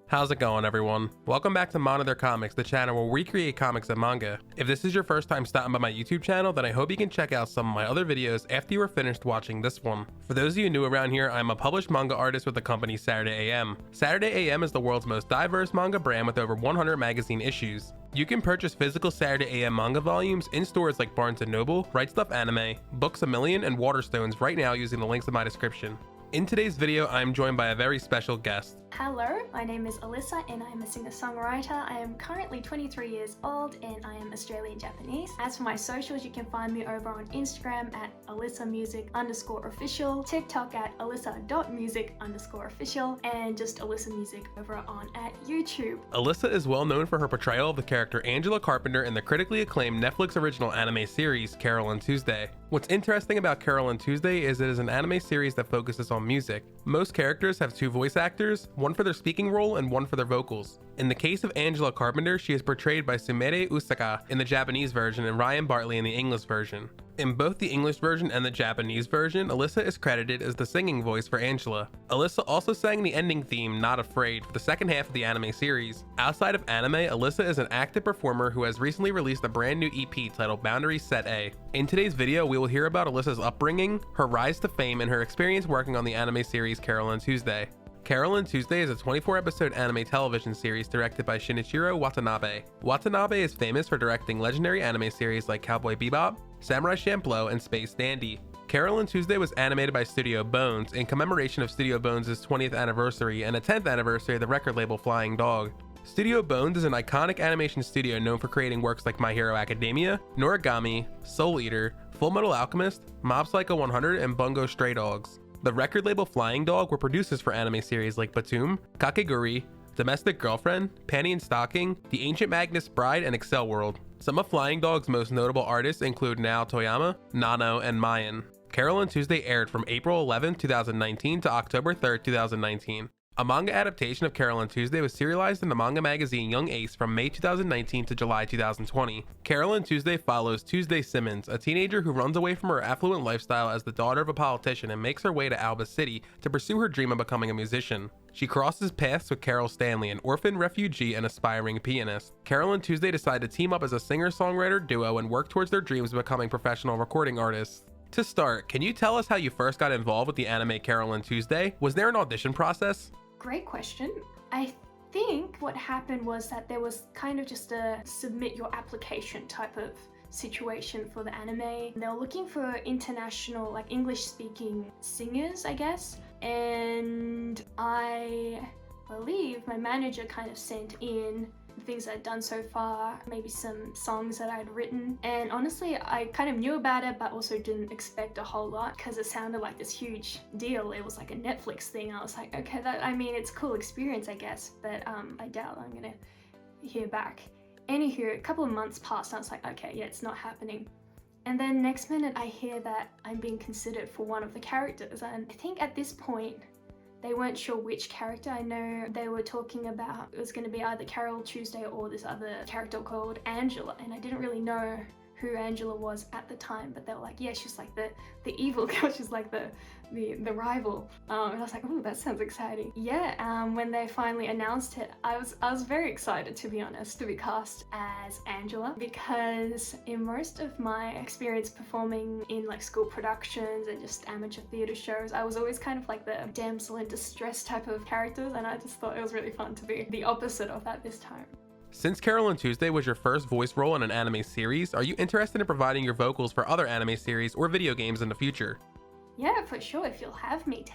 How's it going, everyone? Welcome back to Monitor Comics, the channel where we create comics and manga. If this is your first time stopping by my YouTube channel, then I hope you can check out some of my other videos after you are finished watching this one. For those of you new around here, I'm a published manga artist with the company Saturday AM. Saturday AM is the world's most diverse manga brand with over 100 magazine issues. You can purchase physical Saturday AM manga volumes in stores like Barnes & Noble, Right Stuf Anime, Books A Million, and Waterstones right now using the links in my description. In today's video, I'm joined by a very special guest. Hello, my name is Alisa and I'm a singer-songwriter. I am currently 23 years old and I am Australian-Japanese. As for my socials, you can find me over on Instagram at alisamusic_official, TikTok at alisa.music_official, and just Alisa Music over on at YouTube. Alisa is well known for her portrayal of the character Angela Carpenter in the critically acclaimed Netflix original anime series Carole Tuesday. What's interesting about Carole Tuesday is it is an anime series that focuses on music. Most characters have two voice actors, one for their speaking role and one for their vocals. In the case of Angela Carpenter, she is portrayed by Sumire Usaka in the Japanese version and Ryan Bartley in the English version. In both the English version and the Japanese version, Alisa is credited as the singing voice for Angela. Alisa also sang the ending theme, Not Afraid, for the second half of the anime series. Outside of anime, Alisa is an active performer who has recently released a brand new EP titled Boundaries Set A. In today's video, we will hear about Alisa's upbringing, her rise to fame, and her experience working on the anime series Carole Tuesday. Carole Tuesday is a 24-episode anime television series directed by Shinichiro Watanabe. Watanabe is famous for directing legendary anime series like Cowboy Bebop, Samurai Champloo, and Space Dandy. Carole Tuesday was animated by Studio Bones in commemoration of Studio Bones' 20th anniversary and the 10th anniversary of the record label Flying Dog. Studio Bones is an iconic animation studio known for creating works like My Hero Academia, Noragami, Soul Eater, Fullmetal Alchemist, Mob Psycho 100, and Bungo Stray Dogs. The record label Flying Dog were producers for anime series like Batum, Kakegurui, Domestic Girlfriend, Panty and Stocking, The Ancient Magnus Bride, and Excel World. Some of Flying Dog's most notable artists include Nao Toyama, Nano, and Mayan. Carole Tuesday aired from April 11, 2019 to October 3, 2019. A manga adaptation of Carole Tuesday was serialized in the manga magazine Young Ace from May 2019 to July 2020. Carole Tuesday follows Tuesday Simmons, a teenager who runs away from her affluent lifestyle as the daughter of a politician and makes her way to Alba City to pursue her dream of becoming a musician. She crosses paths with Carol Stanley, an orphan refugee and aspiring pianist. Carole Tuesday decide to team up as a singer-songwriter duo and work towards their dreams of becoming professional recording artists. To start, can you tell us how you first got involved with the anime Carole Tuesday? Was there an audition process? Great question. I think what happened was that there was kind of just a submit your application type of situation for the anime. They were looking for international, like English speaking singers, I guess. And I believe my manager kind of sent in things I'd done so far, maybe some songs that I'd written, and honestly I kind of knew about it but also didn't expect a whole lot because it sounded like this huge deal. It was like a Netflix thing. I was like, okay, I mean it's a cool experience I guess, but I doubt I'm gonna hear back. Anywho, a couple of months passed and I was like, okay, yeah, it's not happening. And then next minute I hear that I'm being considered for one of the characters, and I think at this point they weren't sure which character. I know they were talking about it was going to be either Carole Tuesday or this other character called Angela, and I didn't really know who Angela was at the time, but they were like, yeah, she's like the evil girl, she's like the rival. And I was like, oh, that sounds exciting. Yeah, when they finally announced it, I was very excited, to be honest, to be cast as Angela, because in most of my experience performing in like school productions and just amateur theatre shows, I was always kind of like the damsel in distress type of characters, and I just thought it was really fun to be the opposite of that this time. Since Carole Tuesday was your first voice role in an anime series, are you interested in providing your vocals for other anime series or video games in the future? Yeah, for sure. If you'll have me,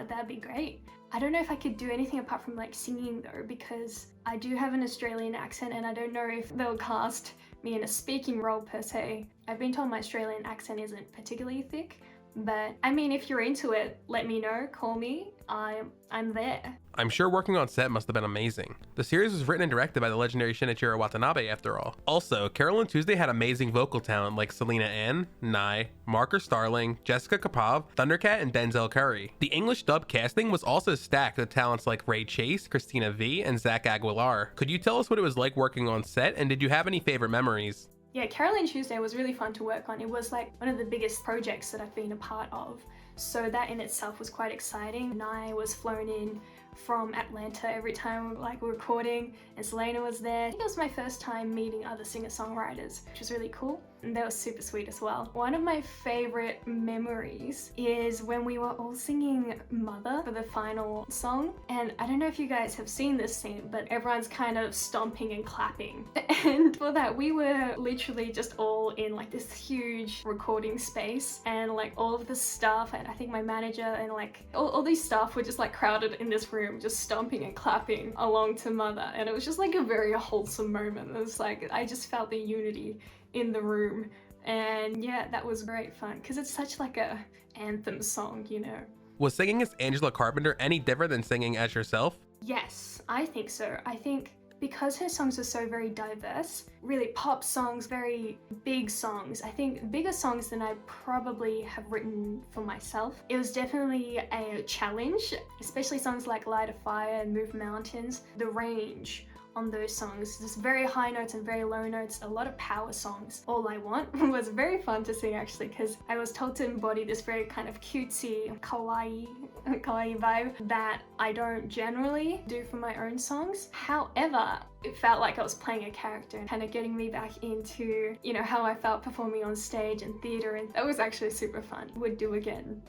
that'd be great. I don't know if I could do anything apart from like singing though, because I do have an Australian accent and I don't know if they'll cast me in a speaking role per se. I've been told my Australian accent isn't particularly thick, but I mean, if you're into it, let me know, call me, I'm there. I'm sure working on set must have been amazing. The series was written and directed by the legendary Shinichiro Watanabe after all. Also, Carole Tuesday had amazing vocal talent like Selena Ann, Nye, Marker Starling, Jessica Kapov, Thundercat, and Denzel Curry. The English dub casting was also stacked with talents like Ray Chase, Christina V, and Zach Aguilar. Could you tell us what it was like working on set, and did you have any favorite memories? Yeah, Carole Tuesday was really fun to work on. It was like one of the biggest projects that I've been a part of. So that in itself was quite exciting. And I was flown in from Atlanta every time like we're recording, and Selena was there. I think it was my first time meeting other singer-songwriters, which was really cool. And they were super sweet as well. One of my favorite memories is when we were all singing Mother for the final song. And I don't know if you guys have seen this scene, but everyone's kind of stomping and clapping. And for that, we were literally just all in like this huge recording space, and like all of the staff, and I think my manager and like all these staff were just like crowded in this room, just stomping and clapping along to Mother. And it was just like a very wholesome moment. It was like, I just felt the unity in the room. And yeah, that was great fun because it's such like a anthem song, you know. Was singing as Angela Carpenter any different than singing as yourself? Yes, I think so. I think because her songs are so very diverse, really pop songs, very big songs, I think bigger songs than I probably have written for myself. It was definitely a challenge, especially songs like Light a Fire and Move Mountains. The range on those songs, just very high notes and very low notes, a lot of power songs. All I Want was very fun to sing actually, because I was told to embody this very kind of cutesy, kawaii vibe that I don't generally do for my own songs. However, it felt like I was playing a character and kind of getting me back into, you know, how I felt performing on stage and theater, and that was actually super fun. Would do again.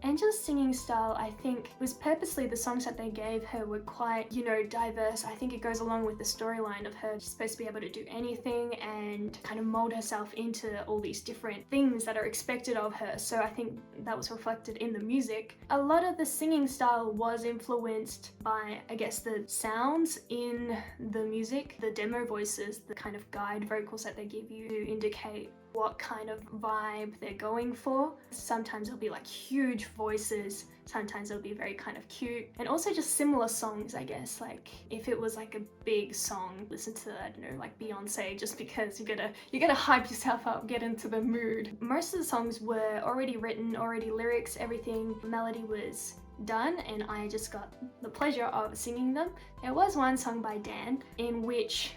Angela's singing style, I think, was purposely, the songs that they gave her were quite, you know, diverse. I think it goes along with the storyline of her. She's supposed to be able to do anything and kind of mold herself into all these different things that are expected of her. So I think that was reflected in the music. A lot of the singing style was influenced by, I guess, the sounds in the music, the demo voices, the kind of guide vocals that they give you to indicate what kind of vibe they're going for. Sometimes it'll be like huge voices, sometimes it'll be very kind of cute, and also just similar songs, I guess. Like if it was like a big song, listen to, I don't know, like Beyonce, just because you gotta hype yourself up, get into the mood. Most of the songs were already written, already lyrics, everything, melody was done, and I just got the pleasure of singing them. There was one song by Dan in which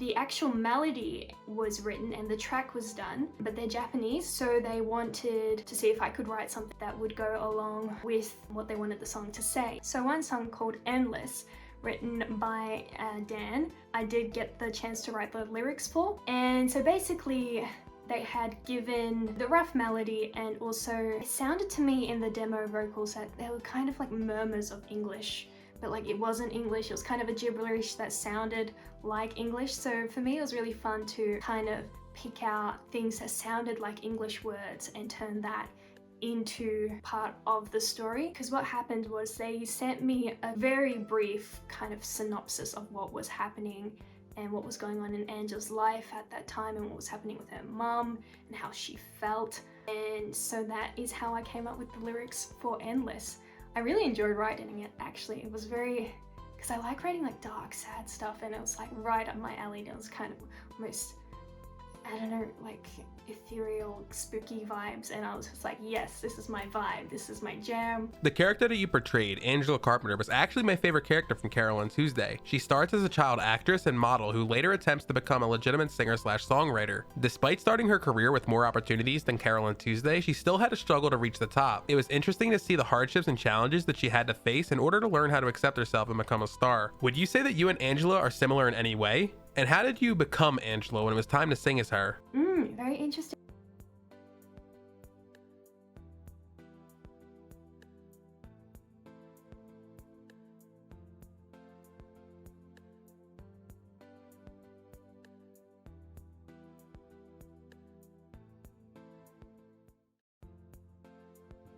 the actual melody was written and the track was done, but they're Japanese, so they wanted to see if I could write something that would go along with what they wanted the song to say. So one song called Endless, written by Dan, I did get the chance to write the lyrics for. And so basically they had given the rough melody, and also it sounded to me in the demo vocals that they were kind of like murmurs of English, but like it wasn't English, it was kind of a gibberish that sounded like English. So for me it was really fun to kind of pick out things that sounded like English words and turn that into part of the story. Because what happened was they sent me a very brief kind of synopsis of what was happening and what was going on in Angela's life at that time, and what was happening with her mum and how she felt. And so that is how I came up with the lyrics for Endless. I really enjoyed writing it actually. It was very, because I like writing like dark, sad stuff, and it was like right up my alley. It was kind of almost, I don't know, like ethereal, spooky vibes, and I was just like, yes, this is my vibe, this is my jam. The character that you portrayed, Angela Carpenter, was actually my favorite character from Carole Tuesday. She starts as a child actress and model who later attempts to become a legitimate singer/songwriter. Despite starting her career with more opportunities than Carole Tuesday, she still had to struggle to reach the top. It was interesting to see the hardships and challenges that she had to face in order to learn how to accept herself and become a star. Would you say that you and Angela are similar in any way? And how did you become Angela when it was time to sing as her? Very interesting.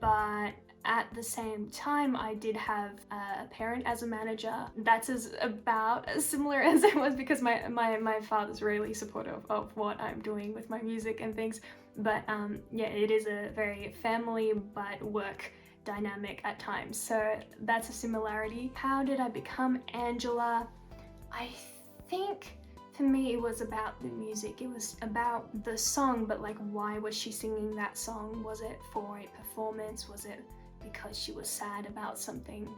But at the same time, I did have a parent as a manager. That's about as similar as it was, because my father's really supportive of what I'm doing with my music and things. But yeah, it is a very family but work dynamic at times. So that's a similarity. How did I become Angela? I think for me it was about the music. It was about the song, but like, why was she singing that song? Was it for a performance? Was it because she was sad about something?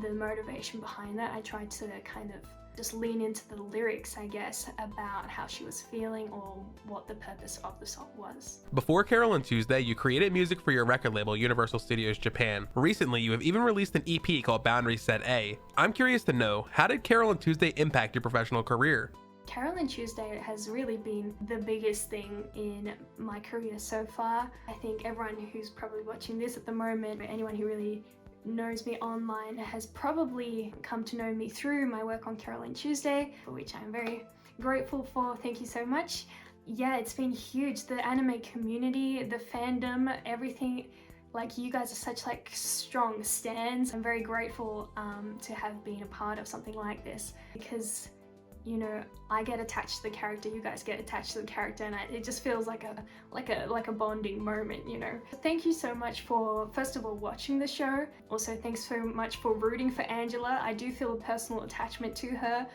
The motivation behind that, I tried to kind of just lean into the lyrics, I guess, about how she was feeling or what the purpose of the song was. Before Carole Tuesday, you created music for your record label, Universal Studios Japan. Recently, you have even released an EP called Boundary Set A. I'm curious to know, how did Carole Tuesday impact your professional career? Carole Tuesday has really been the biggest thing in my career so far. I think everyone who's probably watching this at the moment, or anyone who really knows me online, has probably come to know me through my work on Carole Tuesday, for which I'm very grateful for. Thank you so much. Yeah, it's been huge. The anime community, the fandom, everything. Like, you guys are such like strong stands. I'm very grateful to have been a part of something like this, because you know, I get attached to the character, you guys get attached to the character, and it just feels like a bonding moment, you know. Thank you so much for, first of all, watching the show. Also, thanks so much for rooting for Angela. I do feel a personal attachment to her,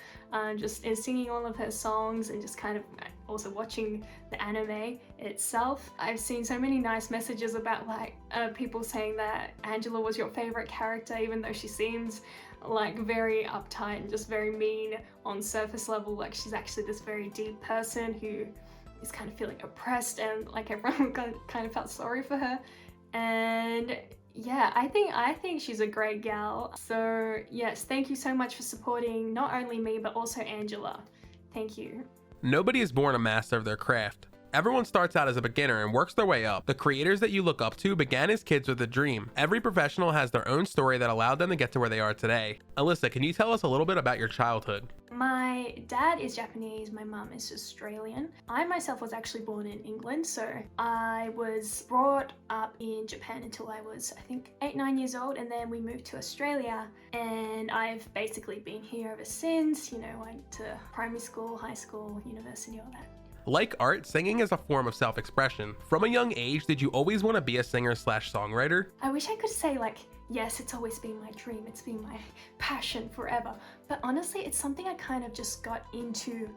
just in singing all of her songs and just kind of also watching the anime itself. I've seen so many nice messages about like people saying that Angela was your favorite character, even though she seems like very uptight and just very mean on surface level. Like, she's actually this very deep person who is kind of feeling oppressed, and like everyone kind of felt sorry for her. And yeah, I think she's a great gal. So yes, thank you so much for supporting not only me but also Angela. Thank you. Nobody is born a master of their craft. Everyone starts out as a beginner and works their way up. The creators that you look up to began as kids with a dream. Every professional has their own story that allowed them to get to where they are today. Alisa, can you tell us a little bit about your childhood? My dad is Japanese, my mum is Australian. I myself was actually born in England, so I was brought up in Japan until I was, I think, 8-9 years old, and then we moved to Australia, and I've basically been here ever since. You know, went to primary school, high school, university, all that. Like art, singing is a form of self-expression. From a young age, did you always want to be a singer/songwriter? I wish I could say like, yes, it's always been my dream, it's been my passion forever. But honestly, it's something I kind of just got into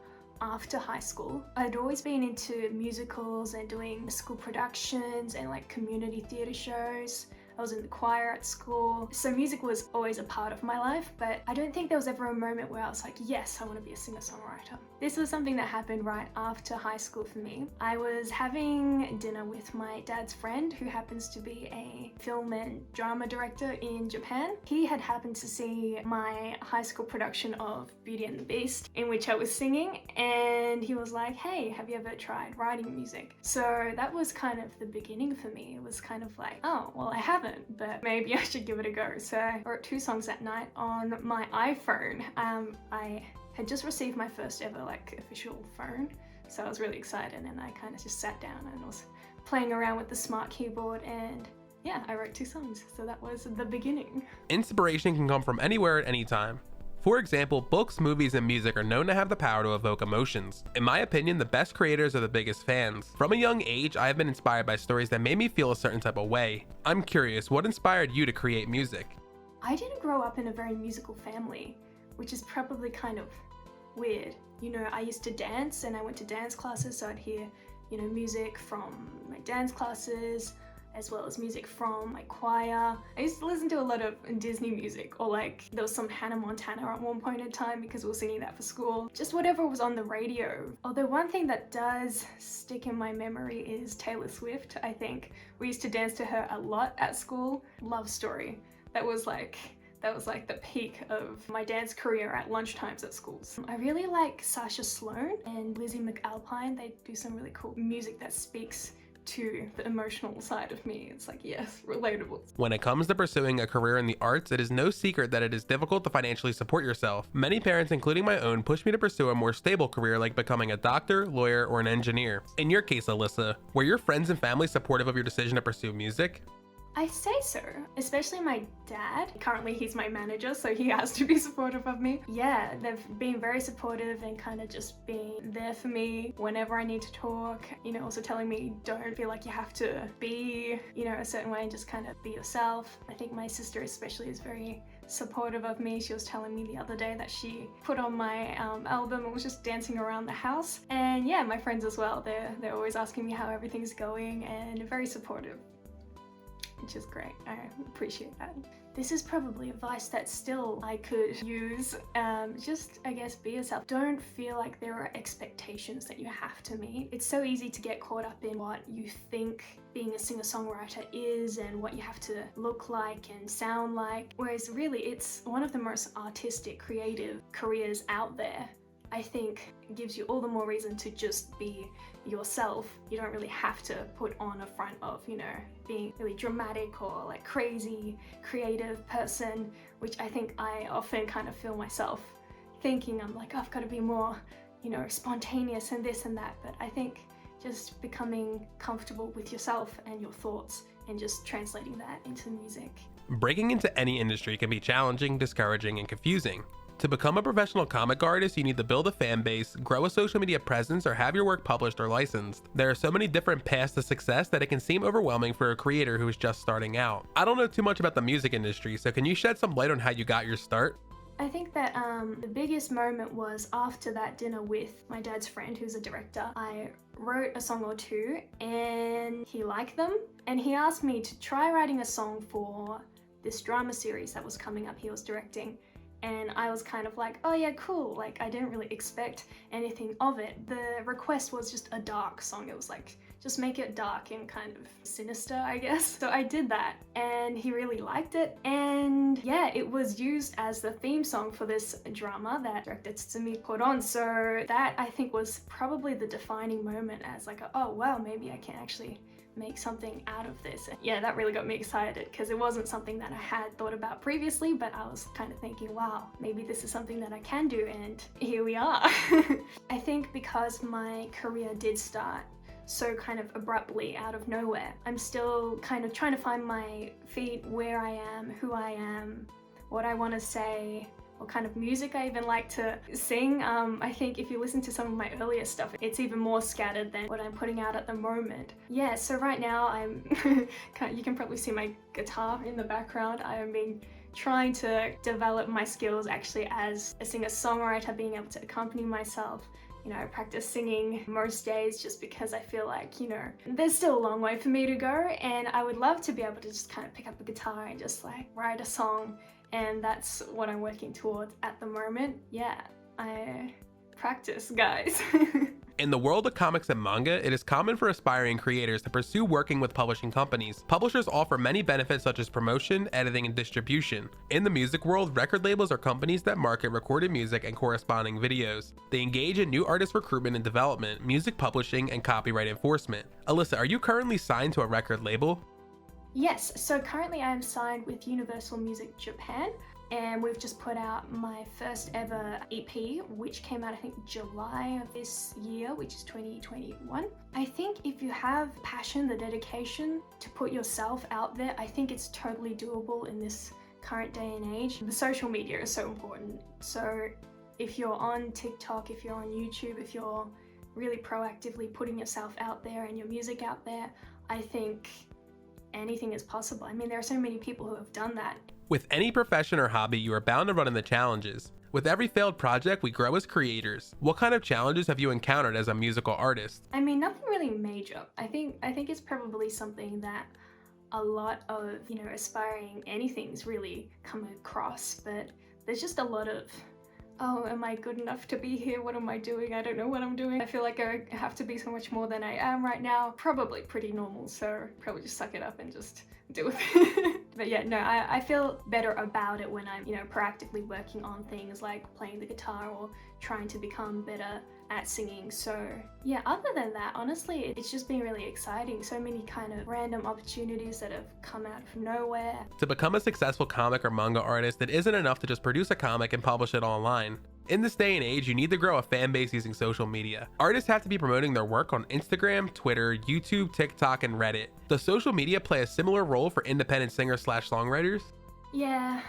after high school. I'd always been into musicals and doing school productions and like community theatre shows. I was in the choir at school, so music was always a part of my life, but I don't think there was ever a moment where I was like, yes, I want to be a singer-songwriter. This was something that happened right after high school for me. I was having dinner with my dad's friend, who happens to be a film and drama director in Japan. He had happened to see my high school production of Beauty and the Beast, in which I was singing, and he was like, hey, have you ever tried writing music? So that was kind of the beginning for me. It was kind of like, oh, well, I haven't, but maybe I should give it a go. So I wrote 2 songs that night on my iPhone. I had just received my first ever like official phone, so I was really excited, and I kind of just sat down and was playing around with the smart keyboard, and yeah, I wrote 2 songs. So that was the beginning. Inspiration can come from anywhere at any time. For example, books, movies, and music are known to have the power to evoke emotions. In my opinion, the best creators are the biggest fans. From a young age, I have been inspired by stories that made me feel a certain type of way. I'm curious, what inspired you to create music? I didn't grow up in a very musical family, which is probably kind of weird. You know, I used to dance, and I went to dance classes, so I'd hear, you know, music from my dance classes, as well as music from my choir. I used to listen to a lot of Disney music, or like there was some Hannah Montana at one point in time because we were singing that for school. Just whatever was on the radio. Although one thing that does stick in my memory is Taylor Swift, I think. We used to dance to her a lot at school. Love Story. That was like the peak of my dance career at lunchtimes at schools. I really like Sasha Sloan and Lizzie McAlpine. They do some really cool music that speaks to the emotional side of me. It's like, yes, relatable. When it comes to pursuing a career in the arts, it is no secret that it is difficult to financially support yourself. Many parents, including my own, push me to pursue a more stable career like becoming a doctor, lawyer, or an engineer. In your case, Alisa, were your friends and family supportive of your decision to pursue music? I say so, especially my dad. Currently he's my manager, so he has to be supportive of me. Yeah, they've been very supportive and kind of just being there for me whenever I need to talk. You know, also telling me don't feel like you have to be, you know, a certain way, and just kind of be yourself. I think my sister especially is very supportive of me. She was telling me the other day that she put on my album and was just dancing around the house. And yeah, my friends as well. They're always asking me how everything's going and very supportive. which is great. I appreciate that. This is probably advice that still I could use. Just, I guess, be yourself. Don't feel like there are expectations that you have to meet. It's so easy to get caught up in what you think being a singer-songwriter is and what you have to look like and sound like, whereas really it's one of the most artistic, creative careers out there. I think it gives you all the more reason to just be yourself. You don't really have to put on a front of, being really dramatic or like crazy creative person, which I think I often kind of feel myself thinking. I'm like, oh, I've got to be more, spontaneous and this and that. But I think just becoming comfortable with yourself and your thoughts and just translating that into music. Breaking into any industry can be challenging, discouraging, and confusing. To become a professional comic artist, you need to build a fan base, grow a social media presence, or have your work published or licensed. There are so many different paths to success that it can seem overwhelming for a creator who is just starting out. I don't know too much about the music industry, so can you shed some light on how you got your start? I think that the biggest moment was after that dinner with my dad's friend, who's a director. I wrote a song or two and he liked them, and he asked me to try writing a song for this drama series that was coming up he was directing. And I was kind of like, oh yeah, cool. Like, I didn't really expect anything of it. The request was just a dark song. It was like, just make it dark and kind of sinister, I guess. So I did that and he really liked it. And yeah, it was used as the theme song for this drama that director Tsumi put on. So that, I think, was probably the defining moment as like, oh wow, maybe I can actually make something out of this. And yeah, that really got me excited because it wasn't something that I had thought about previously, but I was kind of thinking, wow, maybe this is something that I can do, and here we are. I think because my career did start so kind of abruptly out of nowhere, I'm still kind of trying to find my feet, where I am, who I am, what I want to say, what kind of music I even like to sing. I think if you listen to some of my earlier stuff, it's even more scattered than what I'm putting out at the moment. Yeah, so right now I'm, you can probably see my guitar in the background. I've been trying to develop my skills actually as a singer-songwriter, being able to accompany myself. I practice singing most days just because I feel like, there's still a long way for me to go, and I would love to be able to just kind of pick up a guitar and just like write a song. And that's what I'm working towards at the moment. Yeah, I practice, guys. In the world of comics and manga, it is common for aspiring creators to pursue working with publishing companies. Publishers offer many benefits such as promotion, editing, and distribution. In the music world, record labels are companies that market recorded music and corresponding videos. They engage in new artist recruitment and development, music publishing, and copyright enforcement. Alisa, are you currently signed to a record label? Yes, so currently I am signed with Universal Music Japan, and we've just put out my first ever EP, which came out I think July of this year, which is 2021. I think if you have passion, the dedication to put yourself out there, I think it's totally doable in this current day and age. The social media is so important. So if you're on TikTok, if you're on YouTube, if you're really proactively putting yourself out there and your music out there, I think anything is possible. I mean, there are so many people who have done that. With any profession or hobby, you are bound to run into challenges. With every failed project, we grow as creators. What kind of challenges have you encountered as a musical artist? I mean, nothing really major. I think it's probably something that a lot of, aspiring anything's really come across, but there's just a lot of, oh, am I good enough to be here? What am I doing? I don't know what I'm doing. I feel like I have to be so much more than I am right now. Probably pretty normal, so probably just suck it up and just deal with it. But yeah, no, I feel better about it when I'm, proactively working on things like playing the guitar or trying to become better at singing. So yeah, other than that, honestly, it's just been really exciting. So many kind of random opportunities that have come out of nowhere. To become a successful comic or manga artist, it isn't enough to just produce a comic and publish it online. In this day and age, you need to grow a fan base using social media. Artists have to be promoting their work on Instagram, Twitter, YouTube, TikTok, and Reddit. Does social media play a similar role for independent singers/songwriters? Yeah,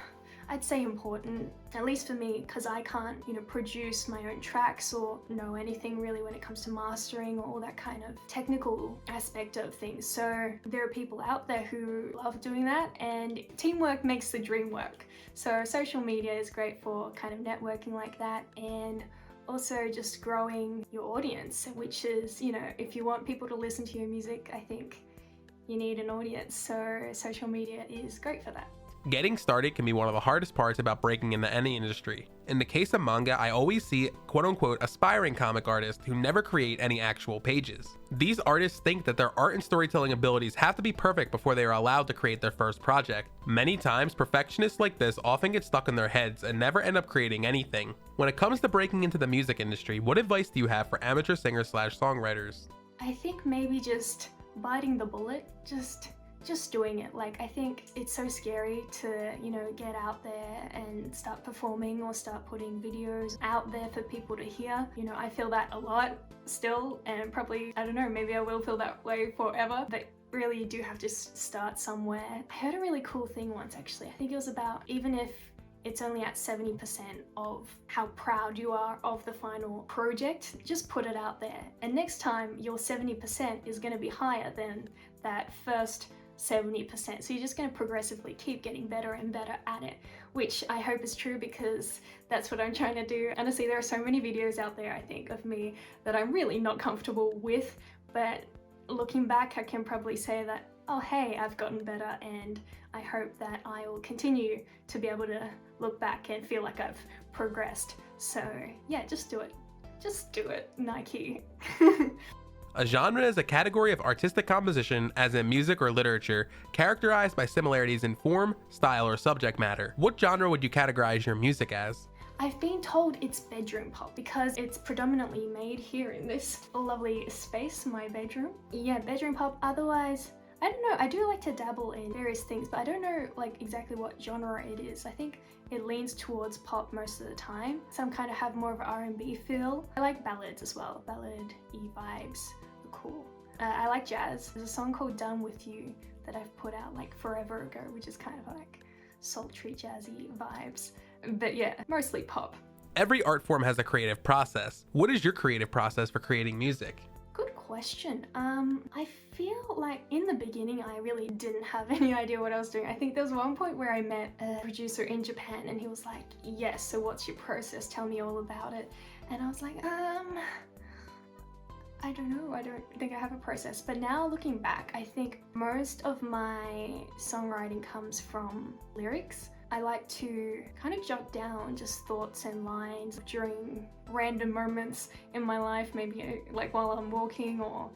I'd say important, at least for me, because I can't, produce my own tracks or know anything really when it comes to mastering or all that kind of technical aspect of things. So there are people out there who love doing that, and teamwork makes the dream work. So social media is great for kind of networking like that, and also just growing your audience, which is, if you want people to listen to your music, I think you need an audience. So social media is great for that. Getting started can be one of the hardest parts about breaking into any industry. In the case of manga, I always see quote-unquote aspiring comic artists who never create any actual pages. These artists think that their art and storytelling abilities have to be perfect before they are allowed to create their first project. Many times, perfectionists like this often get stuck in their heads and never end up creating anything. When it comes to breaking into the music industry, what advice do you have for amateur singers/songwriters? I think maybe just biting the bullet, just doing it. Like, I think it's so scary to, get out there and start performing or start putting videos out there for people to hear. I feel that a lot still, and probably, I don't know, maybe I will feel that way forever, but really you do have to start somewhere. I heard a really cool thing once, actually. I think it was about, even if it's only at 70% of how proud you are of the final project, just put it out there. And next time your 70% is going to be higher than that first 70%. So you're just going to progressively keep getting better and better at it, which I hope is true, because that's what I'm trying to do. Honestly, there are so many videos out there, I think, of me that I'm really not comfortable with, but looking back, I can probably say that, oh hey, I've gotten better, and I hope that I will continue to be able to look back and feel like I've progressed. So yeah, just do it. Just do it, Nike. A genre is a category of artistic composition, as in music or literature, characterized by similarities in form, style, or subject matter. What genre would you categorize your music as? I've been told it's bedroom pop because it's predominantly made here in this lovely space, my bedroom. Yeah, bedroom pop. Otherwise, I don't know, I do like to dabble in various things, but I don't know like exactly what genre it is. I think it leans towards pop most of the time. Some kind of have more of an R&B feel. I like ballads as well, ballad-y vibes are cool. I like jazz. There's a song called Done With You that I've put out like forever ago, which is kind of like sultry, jazzy vibes. But yeah, mostly pop. Every art form has a creative process. What is your creative process for creating music? Good question. I feel like in the beginning I really didn't have any idea what I was doing. I think there was one point where I met a producer in Japan and he was like, yes, so what's your process? Tell me all about it. And I was like, I don't know, I don't think I have a process. But now looking back, I think most of my songwriting comes from lyrics. I like to kind of jot down just thoughts and lines during random moments in my life, maybe like while I'm walking or,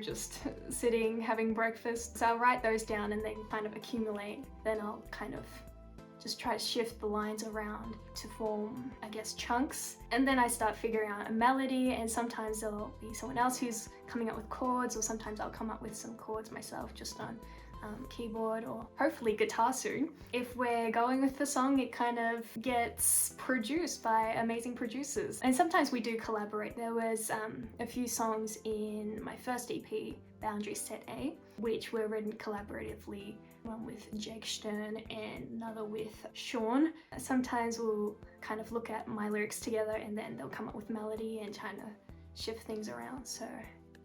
just sitting, having breakfast. So I'll write those down and they kind of accumulate. Then I'll kind of just try to shift the lines around to form, I guess, chunks. And then I start figuring out a melody, and sometimes there'll be someone else who's coming up with chords, or sometimes I'll come up with some chords myself just on keyboard or hopefully guitar soon. If we're going with the song, it kind of gets produced by amazing producers. And sometimes we do collaborate. There was a few songs in my first EP, Boundary Set A, which were written collaboratively, one with Jake Stern and another with Sean. Sometimes we'll kind of look at my lyrics together and then they'll come up with melody and trying to shift things around. So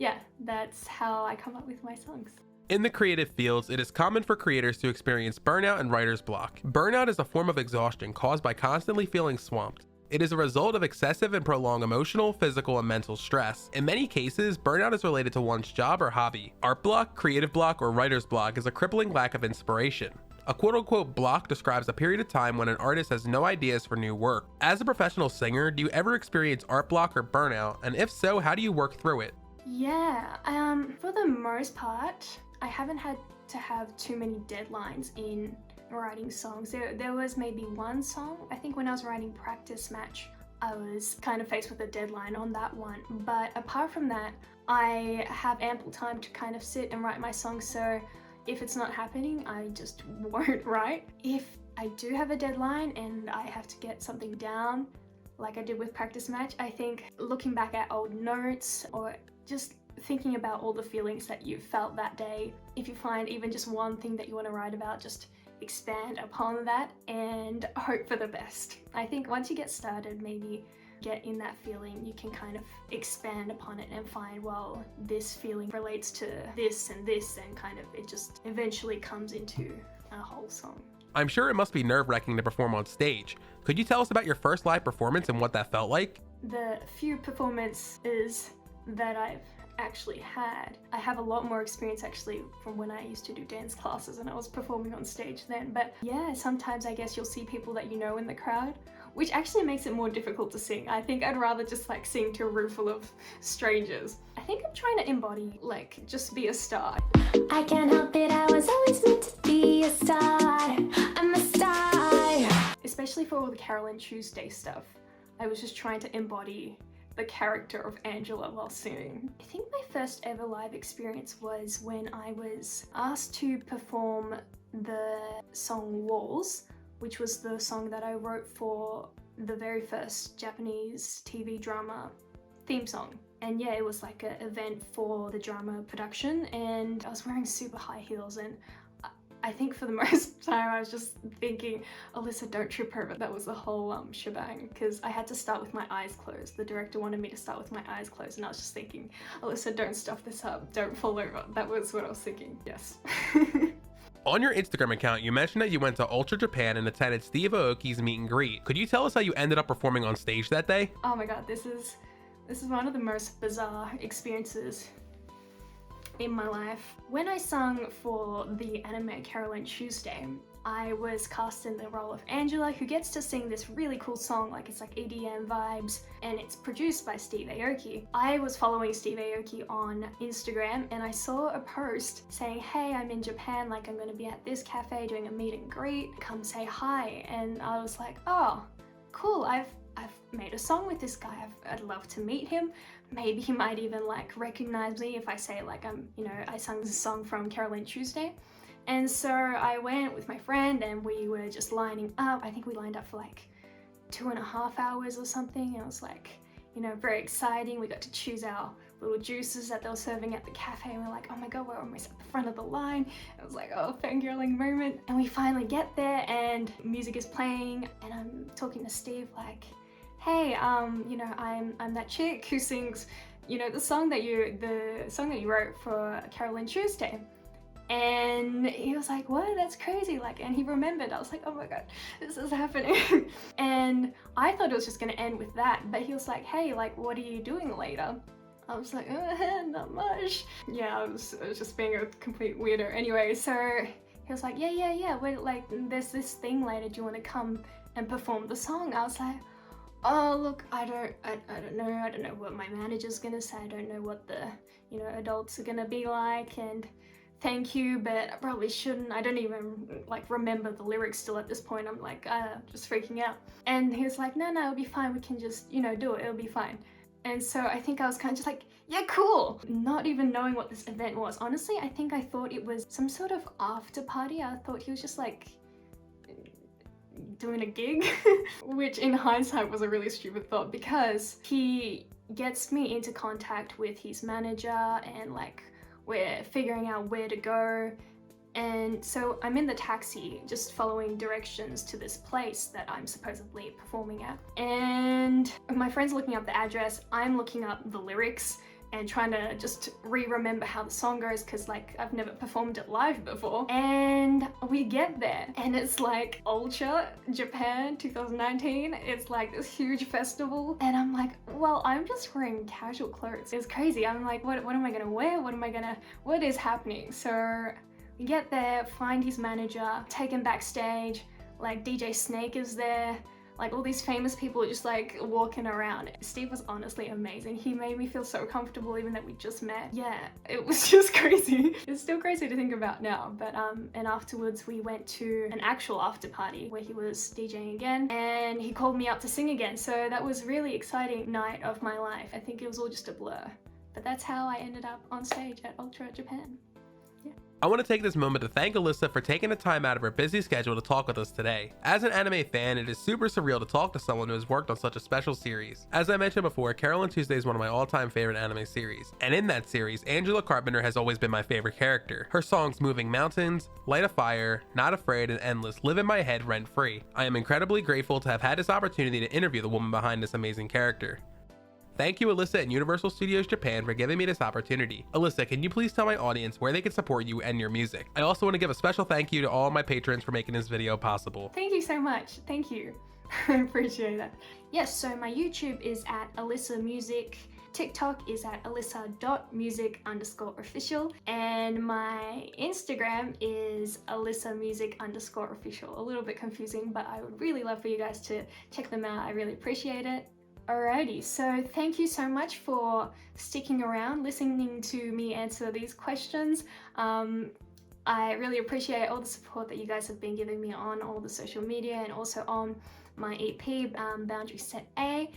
yeah, that's how I come up with my songs. In the creative fields, it is common for creators to experience burnout and writer's block. Burnout is a form of exhaustion caused by constantly feeling swamped. It is a result of excessive and prolonged emotional, physical, and mental stress. In many cases, burnout is related to one's job or hobby. Art block, creative block, or writer's block is a crippling lack of inspiration. A quote-unquote block describes a period of time when an artist has no ideas for new work. As a professional singer, do you ever experience art block or burnout? And if so, how do you work through it? Yeah, for the most part, I haven't had to have too many deadlines in writing songs. There was maybe one song, I think when I was writing Practice Match, I was kind of faced with a deadline on that one. But apart from that, I have ample time to kind of sit and write my songs. So if it's not happening, I just won't write. If I do have a deadline and I have to get something down, like I did with Practice Match, I think looking back at old notes or just thinking about all the feelings that you felt that day, if you find even just one thing that you want to write about, just expand upon that and hope for the best. I think once you get started, maybe get in that feeling, you can kind of expand upon it and find, well, this feeling relates to this, and kind of it just eventually comes into a whole song. I'm sure it must be nerve-wracking to perform on stage. Could you tell us about your first live performance and what that felt like? The few performances that I've actually had. I have a lot more experience actually from when I used to do dance classes and I was performing on stage then. But yeah, sometimes I guess you'll see people that you know in the crowd, which actually makes it more difficult to sing. I think I'd rather just like sing to a room full of strangers. I think I'm trying to embody like just be a star. I can't help it, I was always meant to be a star. I'm a star. Especially for all the Carole Tuesday stuff, I was just trying to embody the character of Angela while singing. I think my first ever live experience was when I was asked to perform the song Walls, which was the song that I wrote for the very first Japanese TV drama theme song. And yeah, it was like an event for the drama production, and I was wearing super high heels, and I think for the most time I was just thinking, Alisa, don't trip over. That was the whole shebang, because I had to start with my eyes closed. The director wanted me to start with my eyes closed, and I was just thinking, Alisa, don't stuff this up, don't fall over. That was what I was thinking, yes. On your Instagram account, you mentioned that you went to Ultra Japan and attended Steve Aoki's meet and greet. Could you tell us how you ended up performing on stage that day? Oh my god, this is one of the most bizarre experiences in my life. When I sung for the anime Carole Tuesday, I was cast in the role of Angela, who gets to sing this really cool song, like it's like EDM vibes, and it's produced by Steve Aoki. I was following Steve Aoki on Instagram, and I saw a post saying, hey, I'm in Japan, like I'm gonna be at this cafe doing a meet and greet, come say hi. And I was like, oh, cool, I've made a song with this guy, I'd love to meet him. Maybe he might even like recognize me if I say like I sung this song from Carole Tuesday. And so I went with my friend and we were just lining up. I think we lined up for like 2.5 hours or something. And it was like, very exciting. We got to choose our little juices that they were serving at the cafe, and we're like, oh my god, we're almost at the front of the line. It was like, oh, fangirling moment. And we finally get there and music is playing, and I'm talking to Steve like, hey, I'm that chick who sings, the song that you wrote for Carole Tuesday. And he was like, what? That's crazy. Like, and he remembered. I was like, oh my god, this is happening. And I thought it was just gonna end with that, but he was like, hey, like, what are you doing later? I was like, not much. Yeah, I was just being a complete weirdo. Anyway, so he was like, yeah, wait, like, there's this thing later, do you want to come and perform the song? I was like, oh, look, I don't know what my manager's gonna say, I don't know what the, adults are gonna be like, and thank you, but I probably shouldn't. I don't even like remember the lyrics still at this point. I'm like, just freaking out. And he was like, no, it'll be fine, we can just, do it, it'll be fine. And so I think I was kind of just like, yeah, cool. Not even knowing what this event was. Honestly, I think I thought it was some sort of after party. I thought he was just like doing a gig, which in hindsight was a really stupid thought, because he gets me into contact with his manager and like we're figuring out where to go. And so I'm in the taxi just following directions to this place that I'm supposedly performing at. And my friend's looking up the address, I'm looking up the lyrics and trying to just remember how the song goes, because like I've never performed it live before. And we get there and it's like Ultra Japan 2019. It's like this huge festival, and I'm like, well, I'm just wearing casual clothes. It's crazy. I'm like, what am I gonna wear? What is happening? So we get there, find his manager, take him backstage, like DJ Snake is there, like all these famous people are just like walking around. Steve was honestly amazing. He made me feel so comfortable even that we just met. Yeah, it was just crazy. It's still crazy to think about now, but and afterwards we went to an actual after party where he was DJing again, and he called me up to sing again. So that was really exciting night of my life. I think it was all just a blur, but that's how I ended up on stage at Ultra Japan. I want to take this moment to thank Alisa for taking the time out of her busy schedule to talk with us today. As an anime fan, it is super surreal to talk to someone who has worked on such a special series. As I mentioned before, Carole Tuesday is one of my all-time favorite anime series, and in that series, Angela Carpenter has always been my favorite character. Her songs Moving Mountains, Light a Fire, Not Afraid, and Endless live in my head rent-free. I am incredibly grateful to have had this opportunity to interview the woman behind this amazing character. Thank you, Alisa and Universal Studios Japan, for giving me this opportunity. Alisa, can you please tell my audience where they can support you and your music? I also want to give a special thank you to all my patrons for making this video possible. Thank you so much. Thank you. I appreciate that. Yes, so my YouTube is at Alisa Music TikTok is at alisa.music_official, and my Instagram is alisamusic_official. A little bit confusing, but I would really love for you guys to check them out. I really appreciate it. Alrighty, so thank you so much for sticking around, listening to me answer these questions. I really appreciate all the support that you guys have been giving me on all the social media and also on my EP, Boundary Set A.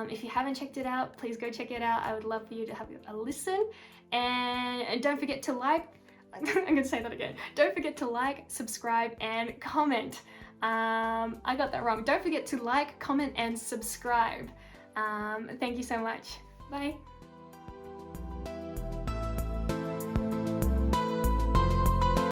If you haven't checked it out, please go check it out. I would love for you to have a listen. And don't forget to like, I'm gonna say that again. Don't forget to like, subscribe, and comment. I got that wrong. Don't forget to like, comment, and subscribe. Thank you so much. Bye.